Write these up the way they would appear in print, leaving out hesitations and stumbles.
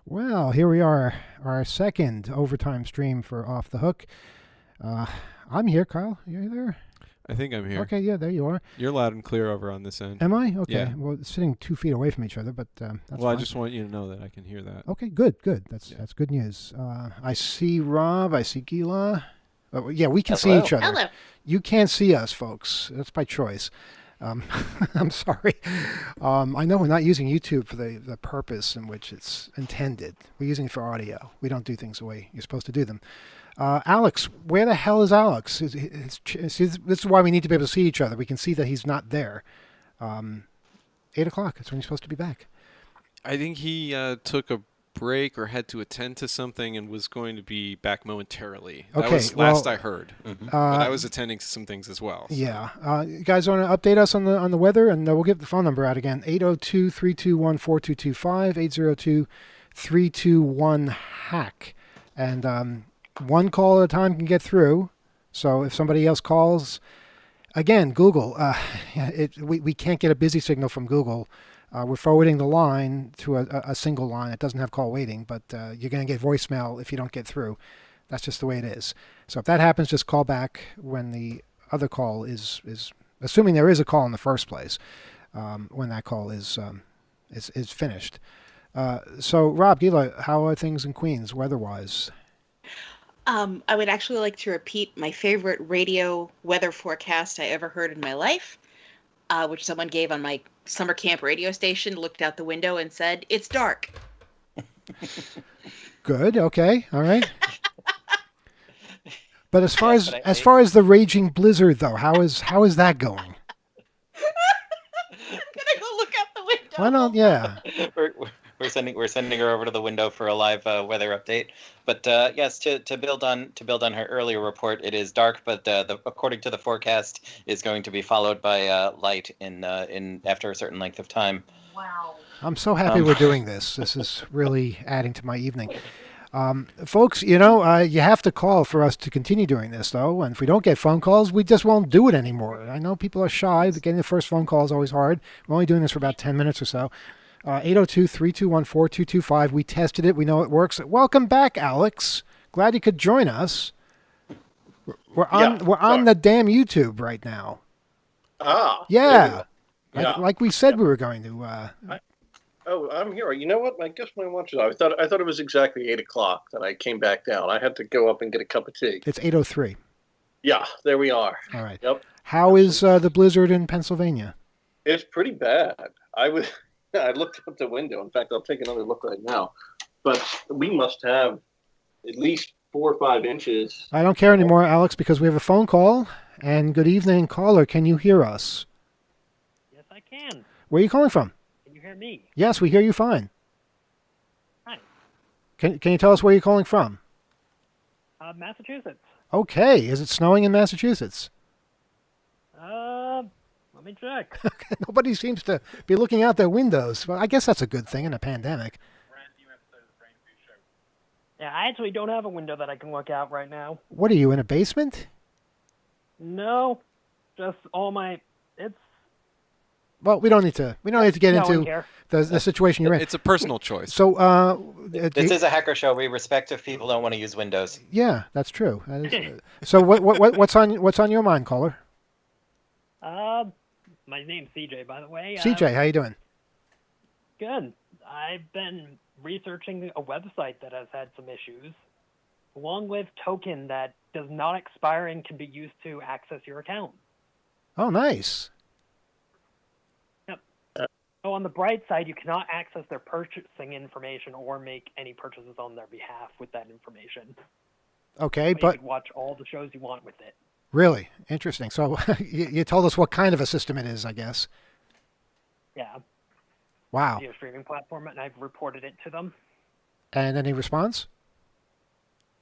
Well, here we are, our second overtime stream for Off the Hook. Uh, I'm here, Kyle. You there? I think I'm here. Okay, yeah, there you are. You're loud and clear over on this end. Am I? Okay. Yeah. Well, sitting 2 feet away from each other, but that's Well, I fine. just want you to know that I can hear that. Okay, good. That's Yeah. that's good news. I see Rob. I see Gila. Oh, yeah, we can see Hello. each other. Hello. You can't see us, folks. That's by choice. Um, I'm sorry. I know we're not using YouTube for the purpose in which it's intended. We're using it for audio. We don't do things the way you're supposed to do them. Alex, where the hell is Alex? This is why we need to be able to see each other. We can see that he's not there. 8 o'clock. That's when he's supposed to be back. I think he took a break or had to attend to something and was going to be back momentarily. That Okay, was last well, I heard. Mm-hmm. But I was attending to some things as well. So. Yeah. You guys want to update us on the weather? And we'll give the phone number out again. 802-321-4225, 802-321-HACK. And one call at a time can get through. So if somebody else calls, again, Google. We can't get a busy signal from Google. We're forwarding the line to a single line. It doesn't have call waiting, but you're going to get voicemail if you don't get through. That's just the way it is. So if that happens, just call back when the other call is assuming there is a call in the first place, when that call is finished. So Rob, Gila, how are things in Queens weather-wise? I would actually like to repeat my favorite radio weather forecast I ever heard in my life, which someone gave on my summer camp radio station, looked out the window and said, "It's dark." Good. Okay. All right. But as far Yes, as but as far as the raging blizzard, though, how is that going? I'm gonna go look out the window. Why not? Yeah. we're sending her over to the window for a live weather update. But yes, to build on her earlier report, it is dark, but according to the forecast, is going to be followed by light in after a certain length of time. Wow. I'm so happy we're doing this. This is really adding to my evening. Folks, you have to call for us to continue doing this, though. And if we don't get phone calls, we just won't do it anymore. I know people are shy. Getting the first phone call is always hard. We're only doing this for about 10 minutes or so. 802-321-4225. We tested it. We know it works. Welcome back, Alex. Glad you could join us. We're on the damn YouTube right now. Yeah. Like we said we were going to. I'm here. You know what? I guess my watch is off. I thought it was exactly 8 o'clock that I came back down. I had to go up and get a cup of tea. It's 8:03. Yeah, there we are. All right. Yep. How is the blizzard in Pennsylvania? It's pretty bad. I looked out the window. In fact, I'll take another look right now. But we must have at least 4 or 5 inches. I don't care anymore, Alex, because we have a phone call. And good evening, caller. Can you hear us? Yes, I can. Where are you calling from? Can you hear me? Yes, we hear you fine. Hi. Can you tell us where you're calling from? Massachusetts. Okay. Is it snowing in Massachusetts? Let me check. Nobody seems to be looking out their windows. Well, I guess that's a good thing in a pandemic. Yeah, I actually don't have a window that I can look out right now. What are you, in a basement? No, just all my. It's Well, we don't need to get no one into care. the situation you're in. It's a personal choice. So, This is a hacker show. We respect if people don't want to use Windows. yeah, that's true. That is, so, what's on your mind, caller? My name's CJ, by the way. CJ, how you doing? Good. I've been researching a website that has had some issues. Long-lived token that does not expire and can be used to access your account. Oh, nice. Yep. So on the bright side, you cannot access their purchasing information or make any purchases on their behalf with that information. Okay, But you but could watch all the shows you want with it. really interesting. So, you told us what kind of a system it is, I guess. Yeah. Wow. Video streaming platform, and I've reported it to them. And any response?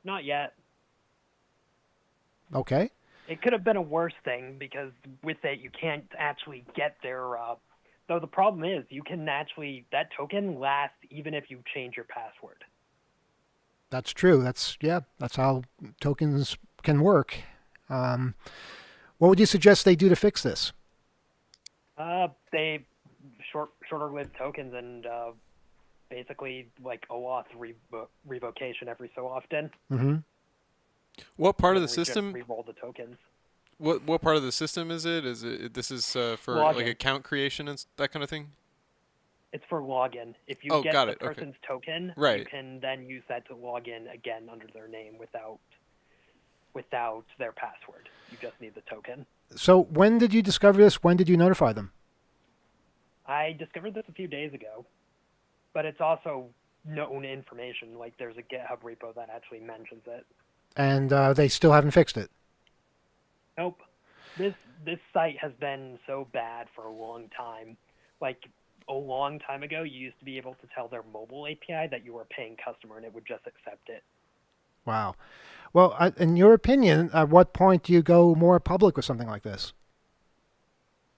Not yet. Okay. It could have been a worse thing because with it you can't actually get their. Though the problem is you can actually that token lasts even if you change your password. That's true. That's how tokens can work. What would you suggest they do to fix this? They shorter lived tokens and basically like OAuth revocation every so often. Mm-hmm. What part of and the we just system? re-roll the tokens. What part of the system is it? Is it this is for like Login. account creation and that kind of thing? It's for login. If you Oh, get got the it. Okay. person's token, you Right. can then use that to log in again under their name without their password. You just need the token. So when did you discover this? When did you notify them? I discovered this a few days ago, but it's also known information. Like there's a GitHub repo that actually mentions it. And they still haven't fixed it. Nope. This site has been so bad for a long time. Like a long time ago, you used to be able to tell their mobile API that you were a paying customer, and it would just accept it. Wow. Well, in your opinion, at what point do you go more public with something like this?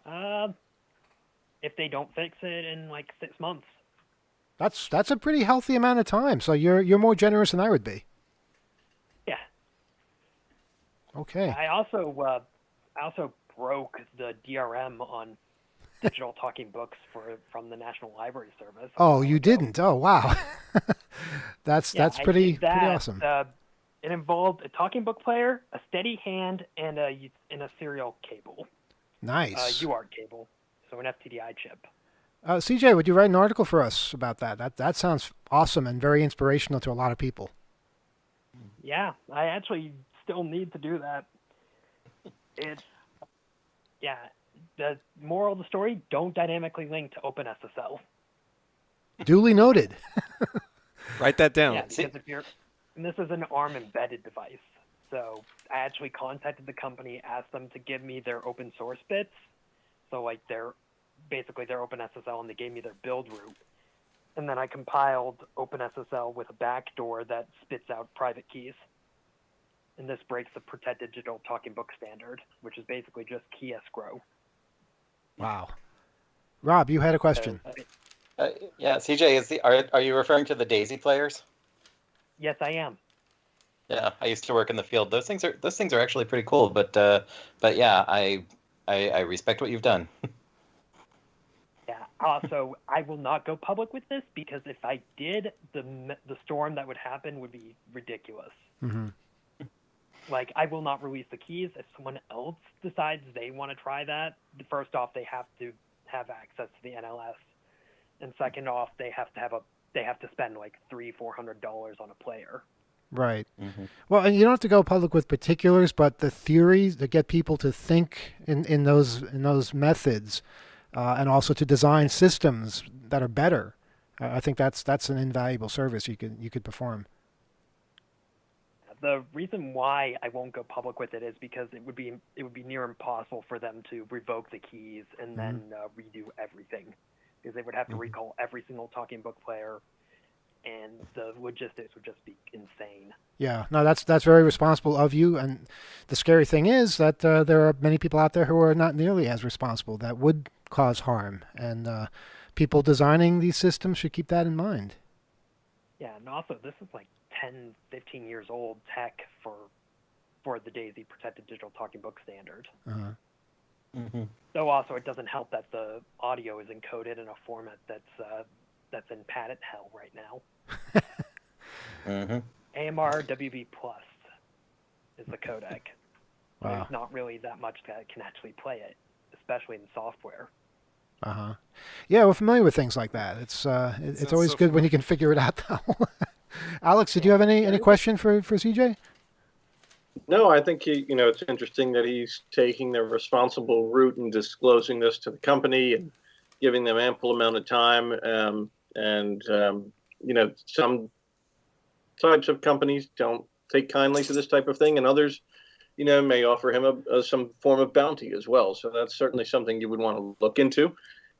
If they don't fix it in like 6 months. That's a pretty healthy amount of time. So you're more generous than I would be. Yeah. Okay. I also broke the DRM on digital talking books from the National Library Service. Oh, you didn't? Oh, wow. that's Yeah, that's pretty I did that. pretty awesome. It involved a talking book player, a steady hand, and a serial cable, Nice. UART cable, so an FTDI chip. CJ, would you write an article for us about that? That sounds awesome and very inspirational to a lot of people. Yeah, I actually still need to do that. The moral of the story, don't dynamically link to OpenSSL. Duly noted. Write that down. Yeah, because and this is an ARM embedded device. So I actually contacted the company, asked them to give me their open source bits. So like their OpenSSL, and they gave me their build route. And then I compiled OpenSSL with a backdoor that spits out private keys. And this breaks the Protect Digital Talking Book standard, which is basically just key escrow. Wow. Rob, you had a question. Yeah, CJ, are you referring to the Daisy players? Yes, I am. Yeah, I used to work in the field. Those things are actually pretty cool. But yeah, I respect what you've done. Yeah. Also, I will not go public with this because if I did, the storm that would happen would be ridiculous. Mm-hmm. Like, I will not release the keys. If someone else decides they want to try that, first off, they have to have access to the NLS, and second off, they have to spend like $300-400 on a player. Right. Mm-hmm. Well, and you don't have to go public with particulars, but the theories that get people to think in those methods, and also to design systems that are better. I think that's an invaluable service you could perform. The reason why I won't go public with it is because it would be near impossible for them to revoke the keys and then redo everything, because they would have to recall every single talking book player, and the logistics would just be insane. Yeah, no, that's very responsible of you. And the scary thing is that there are many people out there who are not nearly as responsible that would cause harm, and people designing these systems should keep that in mind. Yeah, and also this is like 10, 15 years old tech for the DAISY Protected Digital Talking Book standard. Uh-huh. Mm-hmm. Though also it doesn't help that the audio is encoded in a format that's in patent hell right now. Mm-hmm. AMR WB Plus is the codec. Wow. There's not really that much that can actually play it, especially in software. Uh-huh. Yeah, we're familiar with things like that. It's Sounds always so good when you can figure it out, though. Alex, did you have any question for CJ? No, I think it's interesting that he's taking the responsible route and disclosing this to the company and giving them ample amount of time. Some types of companies don't take kindly to this type of thing, and others, may offer him some form of bounty as well. So that's certainly something you would want to look into.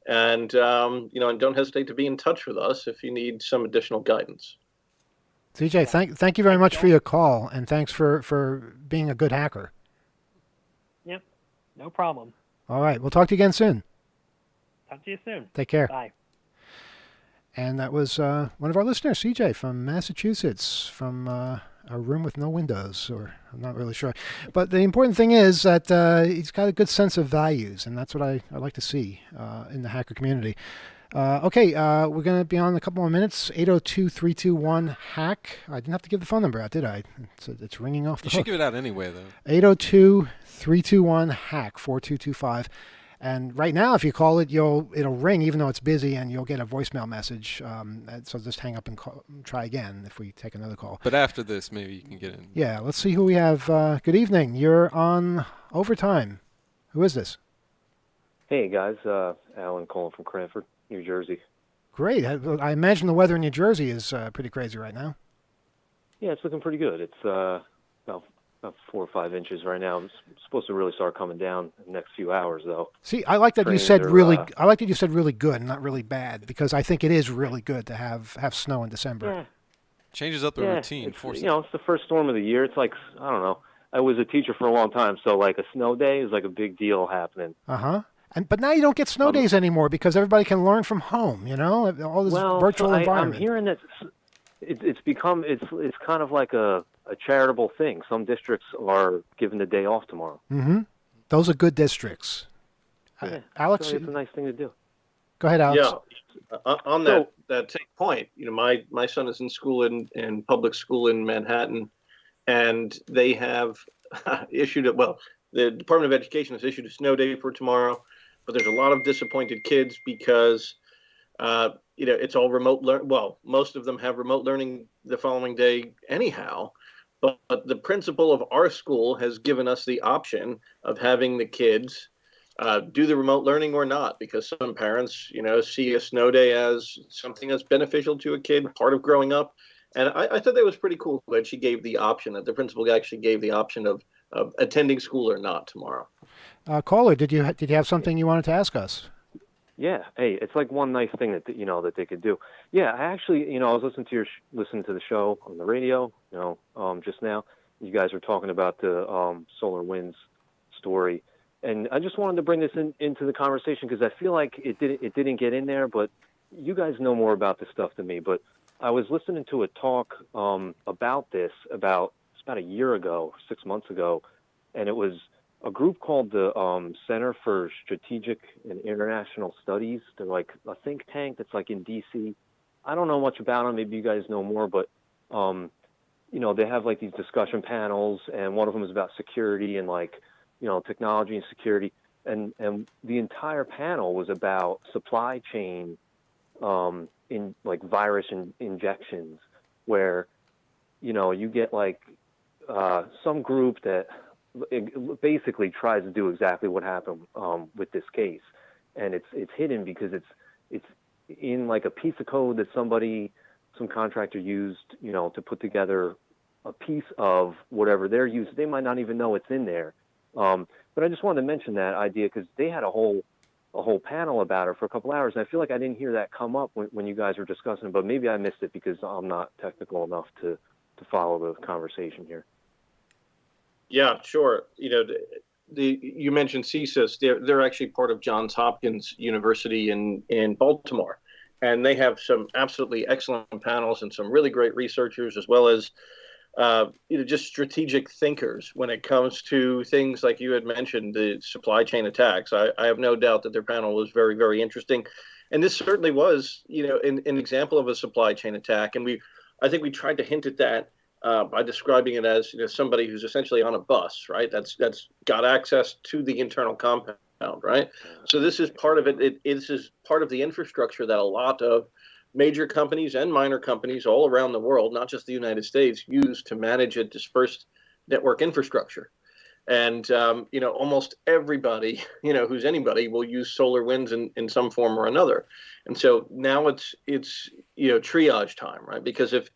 And, and don't hesitate to be in touch with us if you need some additional guidance. CJ, thank you very much for your call, and thanks for being a good hacker. Yep, no problem. All right, we'll talk to you again soon. Talk to you soon. Take care. Bye. And that was one of our listeners, CJ from Massachusetts, from a room with no windows, or I'm not really sure. But the important thing is that he's got a good sense of values, and that's what I like to see in the hacker community. Okay, we're going to be on in a couple more minutes. 802-321-HACK. I didn't have to give the phone number out, did I? It's ringing off the You should hook. give it out anyway, though. 802-321-HACK, 4225. And right now, if you call it, it'll ring even though it's busy, and you'll get a voicemail message. So just hang up and try again if we take another call. But after this, maybe you can get in. Yeah, let's see who we have. Good evening. You're on Overtime. Who is this? Hey guys, Alan calling from Cranford, New Jersey. Great. I imagine the weather in New Jersey is pretty crazy right now. Yeah, it's looking pretty good. It's about 4 or 5 inches right now. It's supposed to really start coming down in the next few hours, though. See, I like that you Trains said are, really. I like that you said really good, not really bad, because I think it is really good to have snow in December. Yeah, Changes up the routine. it's, Forces. it's the first storm of the year. It's like, I don't know. I was a teacher for a long time, so like a snow day is like a big deal happening. But now you don't get snow days anymore because everybody can learn from home. You know, all this virtual environment. I'm hearing that it's become it's kind of like a charitable thing. Some districts are giving the day off tomorrow. Mm-hmm. Those are good districts. Yeah, Alex, so it's a nice thing to do. Go ahead, Alex. Yeah. On that same point, my son is in school in public school in Manhattan, and they have issued the Department of Education has issued a snow day for tomorrow, but there's a lot of disappointed kids because it's all remote learn. Well, most of them have remote learning the following day anyhow. But the principal of our school has given us the option of having the kids do the remote learning or not, because some parents, see a snow day as something that's beneficial to a kid, part of growing up. And I thought that was pretty cool that she gave the option, that the principal actually gave the option of attending school or not tomorrow. Caller, did you have something you wanted to ask us? Yeah, hey, it's like one nice thing that that they could do. Yeah, I actually, I was listening to the show on the radio, just now. You guys were talking about the SolarWinds story, and I just wanted to bring this into the conversation because I feel like it didn't get in there, but you guys know more about this stuff than me. But I was listening to a talk about this about a year ago, 6 months ago, and it was a group called the Center for Strategic and International Studies. They're like a think tank that's like in D.C. I don't know much about them. Maybe you guys know more, but they have like these discussion panels, and one of them is about security and like technology and security, and the entire panel was about supply chain in like virus injections, where you get like some group that it basically tries to do exactly what happened with this case, and it's hidden because it's in like a piece of code that some contractor used to put together a piece of whatever they're using. They might not even know it's in there, but I just wanted to mention that idea because they had a whole panel about it for a couple hours, and I feel like I didn't hear that come up when you guys were discussing it, but maybe I missed it because I'm not technical enough to follow the conversation here. Yeah, sure. You mentioned CSIS. They're actually part of Johns Hopkins University in Baltimore, and they have some absolutely excellent panels and some really great researchers, as well as just strategic thinkers when it comes to things like you had mentioned, the supply chain attacks. I have no doubt that their panel was very, very interesting, and this certainly was an example of a supply chain attack. And I think we tried to hint at that by describing it as somebody who's essentially on a bus, right? That's got access to the internal compound, right? So this is part of it. This is part of the infrastructure that a lot of major companies and minor companies all around the world, not just the United States, use to manage a dispersed network infrastructure. And almost everybody who's anybody will use SolarWinds in some form or another. And so now it's triage time, right? Because if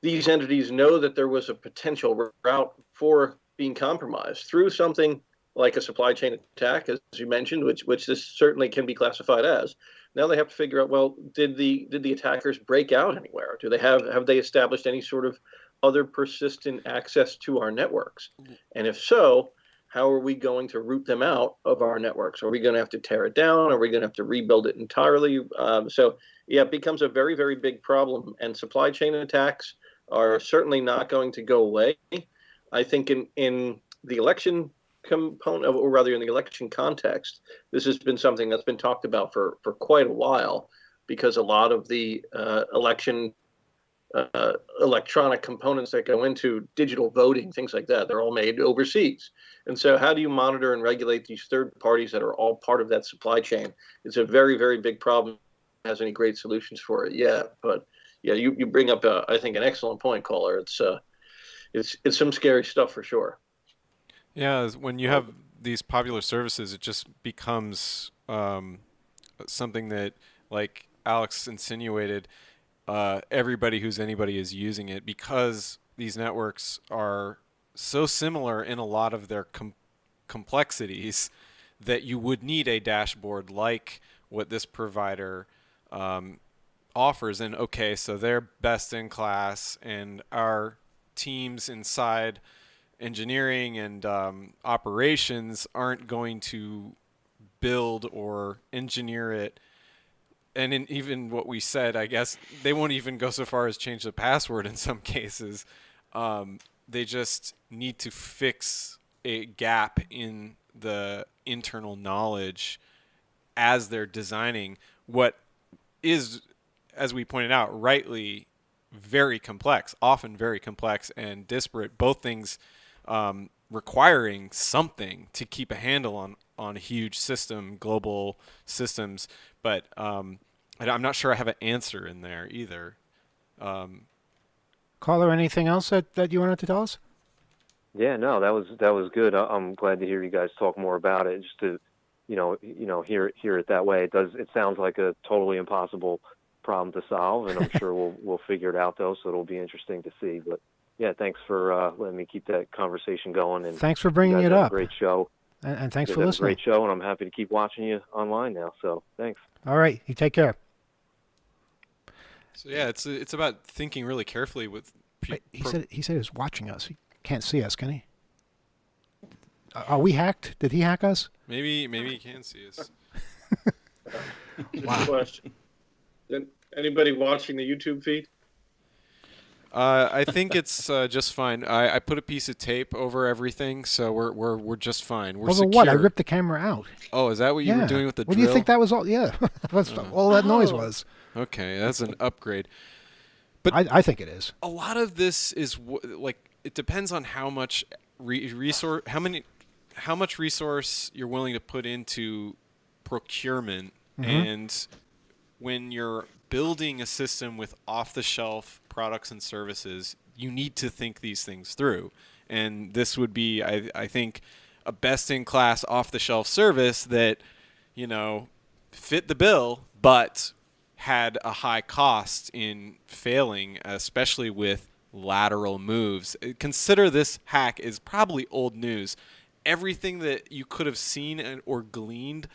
these entities know that there was a potential route for being compromised through something like a supply chain attack, as you mentioned, which this certainly can be classified as. Now they have to figure out, well, did the attackers break out anywhere? Have they established any sort of other persistent access to our networks? And if so, how are we going to root them out of our networks? Are we going to have to tear it down? Are we going to have to rebuild it entirely? So it becomes a very, very big problem. And supply chain attacks are certainly not going to go away. I think in the election component, or rather in the election context, this has been something that's been talked about for quite a while, because a lot of the election electronic components that go into digital voting, things like that, they're all made overseas. And so how do you monitor and regulate these third parties that are all part of that supply chain? It's a very, very big problem. Has any great solutions for it yet? But yeah, you bring up I think an excellent point, caller. It's some scary stuff for sure. Yeah, when you have these popular services, it just becomes something that, like Alex insinuated, everybody who's anybody is using it, because these networks are so similar in a lot of their complexities that you would need a dashboard like what this provider offers. And okay, so they're best in class, and our teams inside engineering and operations aren't going to build or engineer it. And in even what we said, I guess they won't even go so far as change the password in some cases. They just need to fix a gap in the internal knowledge as they're designing what is, as we pointed out, rightly very complex, often very complex and disparate, both things requiring something to keep a handle on a huge system, global systems. But I'm not sure I have an answer in there either. Caller, anything else that you wanted to tell us? Yeah, no, that was good. I'm glad to hear you guys talk more about it, just to, hear it that way. It sounds like a totally impossible problem to solve, and I'm sure we'll figure it out though. So it'll be interesting to see. But yeah, thanks for letting me keep that conversation going. And thanks for bringing you guys it have up. a great show. And thanks You for guys have listening. a great show, and I'm happy to keep watching you online now. So thanks. All right, you take care. So yeah, it's about thinking really carefully with. Wait, he said he was watching us. He can't see us, can he? Are we hacked? Did he hack us? Maybe he can see us. Good Wow. question. Then anybody watching the YouTube feed? I think it's just fine. I put a piece of tape over everything, so we're just fine. We're Over secure. what? I ripped the camera out. Oh, is that what you Yeah. were doing with the What drill? do you think that was all? Yeah, that's all that noise Oh. was. Okay, that's an upgrade. But I think it is. a lot of this is like, it depends on how much resource, how much resource you're willing to put into procurement. And when you're building a system with off-the-shelf products and services, you need to think these things through. And this would be, I think, a best-in-class off-the-shelf service that, fit the bill, but had a high cost in failing, especially with lateral moves. Consider this hack is probably old news. Everything that you could have seen or gleaned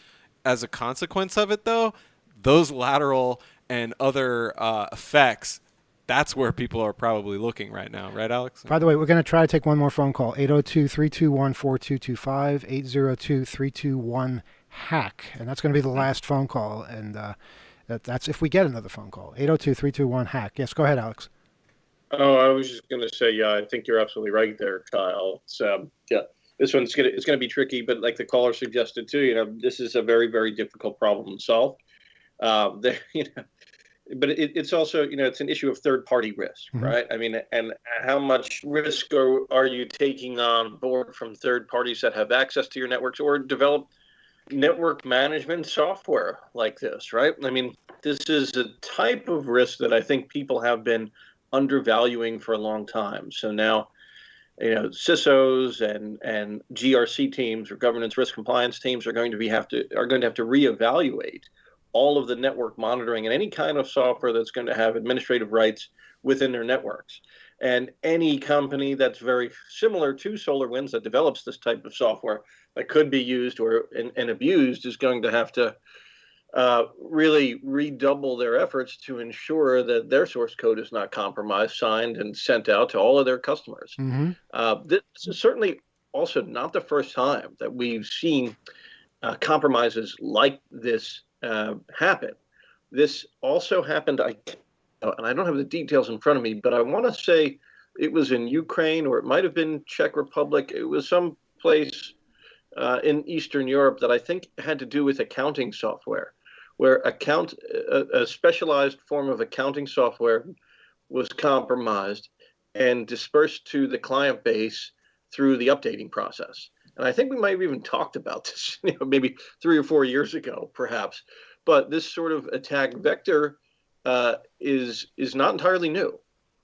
as a consequence of it, though, those lateral and other effects, that's where people are probably looking right now. Right, Alex? By the way, we're going to try to take one more phone call. 802-321-4225, 802-321-HACK. And that's going to be the last phone call. And that's if we get another phone call. 802-321-HACK. Yes, go ahead, Alex. Oh, I was just going to say, yeah, I think you're absolutely right there, Kyle. It's, yeah, this one's it's going to be tricky, but like the caller suggested too, this is a very, very difficult problem to solve. But it's also, it's an issue of third-party risk, right? I mean, and how much risk are you taking on board from third parties that have access to your networks or develop network management software like this, right? I mean, this is a type of risk that I think people have been undervaluing for a long time. So now, CISOs and GRC teams or governance risk compliance teams are going to have to reevaluate all of the network monitoring and any kind of software that's going to have administrative rights within their networks. And any company that's very similar to SolarWinds that develops this type of software that could be used and abused is going to have to really redouble their efforts to ensure that their source code is not compromised, signed, and sent out to all of their customers. This is certainly also not the first time that we've seen compromises like this happen. This also happened, and I don't have the details in front of me, but I want to say it was in Ukraine or it might have been Czech Republic. It was some place in Eastern Europe that I think had to do with accounting software, where a specialized form of accounting software was compromised and dispersed to the client base through the updating process. And I think we might have even talked about this, maybe 3 or 4 years ago, perhaps. But this sort of attack vector is not entirely new.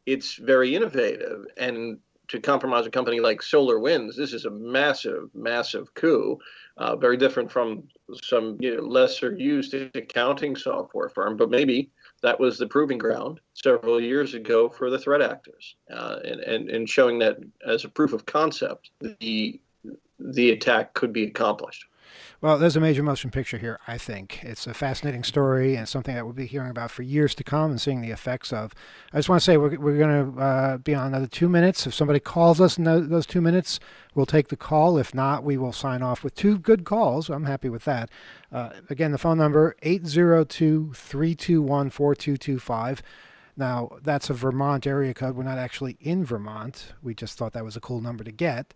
It's very innovative, and to compromise a company like SolarWinds, this is a massive, massive coup. Very different from some lesser used accounting software firm, but maybe that was the proving ground several years ago for the threat actors, and showing that as a proof of concept, the attack could be accomplished. Well, there's a major motion picture here, I think. It's a fascinating story and something that we'll be hearing about for years to come and seeing the effects of. I just want to say we're going to be on another 2 minutes. If somebody calls us in those 2 minutes, we'll take the call. If not, we will sign off with 2 good calls. I'm happy with that. Again, the phone number, 802-321-4225. Now, that's a Vermont area code. We're not actually in Vermont. We just thought that was a cool number to get.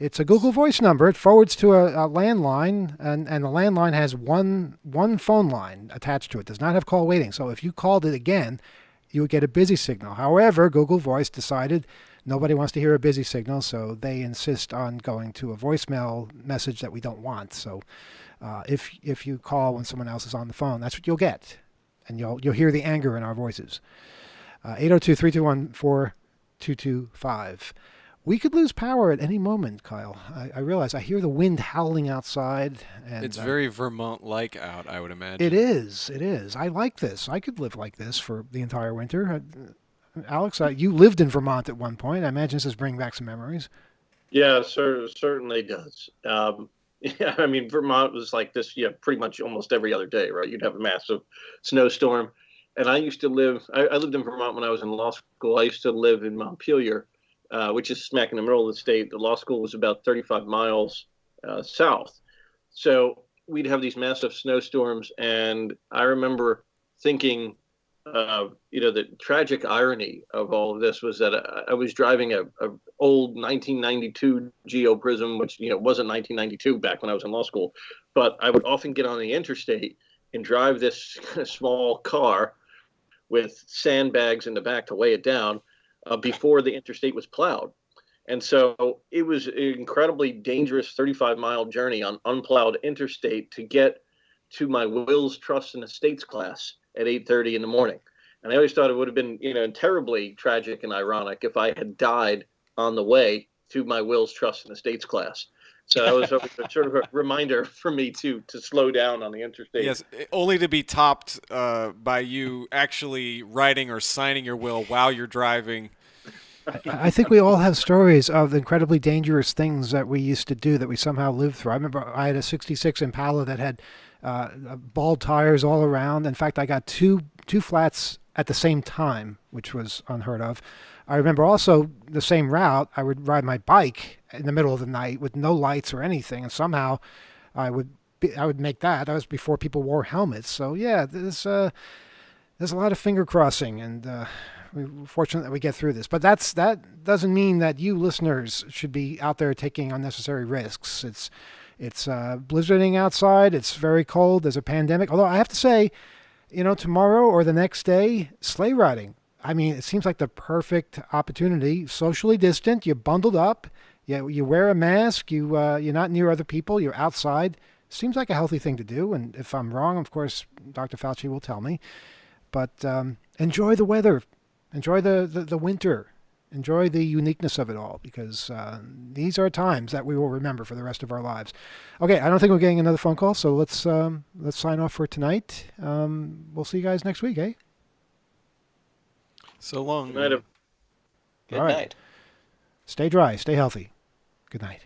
It's a Google Voice number. It forwards to a landline, and the landline has one phone line attached to it. It does not have call waiting. So if you called it again, you would get a busy signal. However, Google Voice decided nobody wants to hear a busy signal, so they insist on going to a voicemail message that we don't want. So if you call when someone else is on the phone, that's what you'll get, and you'll hear the anger in our voices. 802-321-4225. We could lose power at any moment, Kyle. I realize I hear the wind howling outside. And It's very Vermont-like out, I would imagine. It is. It is. I like this. I could live like this for the entire winter. Alex, you lived in Vermont at one point. I imagine this is bringing back some memories. Yeah, certainly does. Yeah, I mean, Vermont was like this, pretty much almost every other day, right? You'd have a massive snowstorm. And I used to I lived in Vermont when I was in law school. I used to live in Montpelier, which is smack in the middle of the state. The law school was about 35 miles south. So we'd have these massive snowstorms. And I remember thinking, the tragic irony of all of this was that I was driving a old 1992 Geo Prism, which, wasn't 1992 back when I was in law school. But I would often get on the interstate and drive this small car with sandbags in the back to weigh it down before the interstate was plowed. And so it was an incredibly dangerous 35-mile journey on unplowed interstate to get to my wills, trusts, and estates class at 8:30 in the morning. And I always thought it would have been, terribly tragic and ironic if I had died on the way to my wills, trusts, and estates class. So that was sort of a reminder for me to slow down on the interstate. Yes, only to be topped by you actually writing or signing your will while you're driving. I think we all have stories of incredibly dangerous things that we used to do that we somehow lived through. I remember I had a 66 Impala that had bald tires all around. In fact, I got two flats at the same time, which was unheard of. I remember also the same route. I would ride my bike in the middle of the night with no lights or anything, and somehow I would make that. That was before people wore helmets. So yeah, there's a lot of finger crossing, and we're fortunate that we get through this. But that doesn't mean that you listeners should be out there taking unnecessary risks. It's blizzarding outside. It's very cold. There's a pandemic. Although I have to say, tomorrow or the next day, sleigh riding. I mean, it seems like the perfect opportunity. Socially distant, you're bundled up, you wear a mask, you're not near other people, you're outside. Seems like a healthy thing to do. And if I'm wrong, of course, Dr. Fauci will tell me. But enjoy the weather, enjoy the winter, enjoy the uniqueness of it all, because these are times that we will remember for the rest of our lives. Okay, I don't think we're getting another phone call, so let's sign off for tonight. We'll see you guys next week, eh? So long. Good night. Good All right. night. Stay dry, stay healthy. Good night.